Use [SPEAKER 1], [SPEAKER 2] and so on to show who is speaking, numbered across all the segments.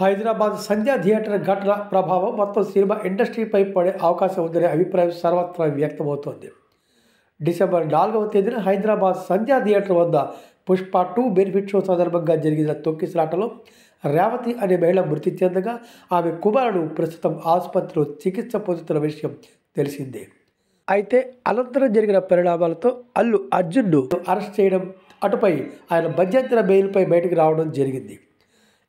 [SPEAKER 1] హైదరాబాద్ సంధ్యా theatre ఘటన ప్రభావం మొత్తం సినిమా ఇండస్ట్రీపై పడే అవకాశం ఉందనే అభిప్రాయం సర్వత్రా వ్యక్తమవుతోంది. డిసెంబర్ 4వ తేదీన హైదరాబాద్ సంధ్యా థియేటర్ వద్ద పుష్ప 2 బెనిఫిట్ షో సందర్భంగా జరిగిన తొక్కిసలాటలో రేవతి అనే మహిళ మృతి చెందగా ఆమె కుమారుడు ప్రస్తుతం ఆసుపత్రిలో చికిత్స పొందుతున్న విషయం తెలిసిందే. అయితే అనంతరం జరిగిన పరిణామాలతో అల్లు అర్జున్ను అరెస్ట్ చేయడం, అటుపై ఆయన మధ్యంతర బెయిల్పై బయటకు రావడం జరిగింది.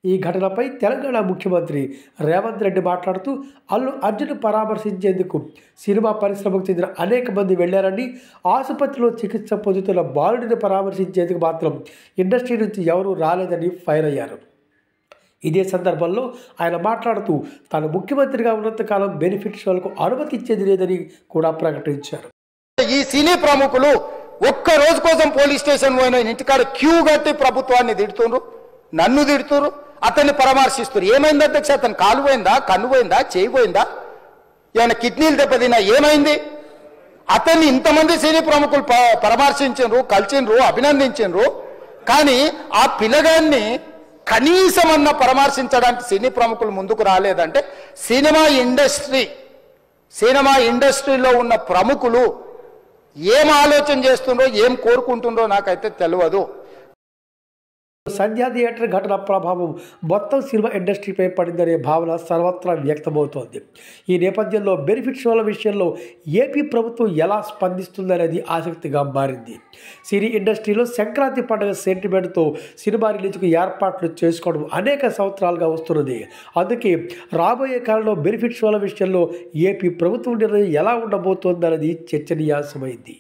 [SPEAKER 1] ఈ ఘటనపై తెలంగాణ ముఖ్యమంత్రి రేవంత్ రెడ్డి మాట్లాడుతూ అల్లు అర్జున్ పరామర్శించేందుకు సినిమా పరిశ్రమకు చెందిన అనేక మంది వెళ్లారని, ఆసుపత్రిలో చికిత్స పొందుతున్న బాలుడిని పరామర్శించేందుకు మాత్రం ఇండస్ట్రీ నుంచి ఎవరూ రాలేదని ఫైర్ అయ్యారు. ఇదే సందర్భంలో ఆయన మాట్లాడుతూ తాను ముఖ్యమంత్రిగా ఉన్నంతకాలం బెనిఫిట్ షోలకు అనుమతి ఇచ్చేది లేదని కూడా ప్రకటించారు.
[SPEAKER 2] ఈ సినీ ప్రముఖులు ఒక్క రోజు కోసం పోలీస్ స్టేషన్ పోయిన ఇంటికాడ క్యూ కట్టి ప్రభుత్వాన్ని తిడుతున్నారు, నన్ను తిడుతున్నారు, అతన్ని పరామర్శిస్తారు. ఏమైంది అధ్యక్ష? అతను కాలు పోయిందా, కన్ను పోయిందా, చేయి పోయిందా, ఏమైనా కిడ్నీలు దెబ్బతిన్నా, ఏమైంది? అతన్ని ఇంతమంది సినీ ప్రముఖులు పరామర్శించారు, కలిసిండ్రు, అభినందించారు. కానీ ఆ పిల్లగాన్ని కనీసం అన్న పరామర్శించడానికి సినీ ప్రముఖులు ముందుకు రాలేదంటే సినిమా ఇండస్ట్రీలో ఉన్న ప్రముఖులు ఏం ఆలోచన చేస్తుండ్రో, ఏం కోరుకుంటుండ్రో నాకైతే తెలియదు.
[SPEAKER 1] సంధ్యా థియేటర్ ఘటన ప్రభావం మొత్తం సినిమా ఇండస్ట్రీపై పడిందనే భావన సర్వత్రా వ్యక్తమవుతోంది. ఈ నేపథ్యంలో బెనిఫిట్ షోల విషయంలో ఏపీ ప్రభుత్వం ఎలా స్పందిస్తుందనేది ఆసక్తిగా మారింది. సినీ ఇండస్ట్రీలో సంక్రాంతి పండుగ సెంటిమెంట్తో సినిమా రిలీజ్కు ఏర్పాట్లు చేసుకోవడం అనేక సంవత్సరాలుగా వస్తున్నది. అందుకే రాబోయే కాలంలో బెనిఫిట్ షోల విషయంలో ఏపీ ప్రభుత్వం నిర్ణయం ఎలా ఉండబోతోందనేది చర్చనీయాంశమైంది.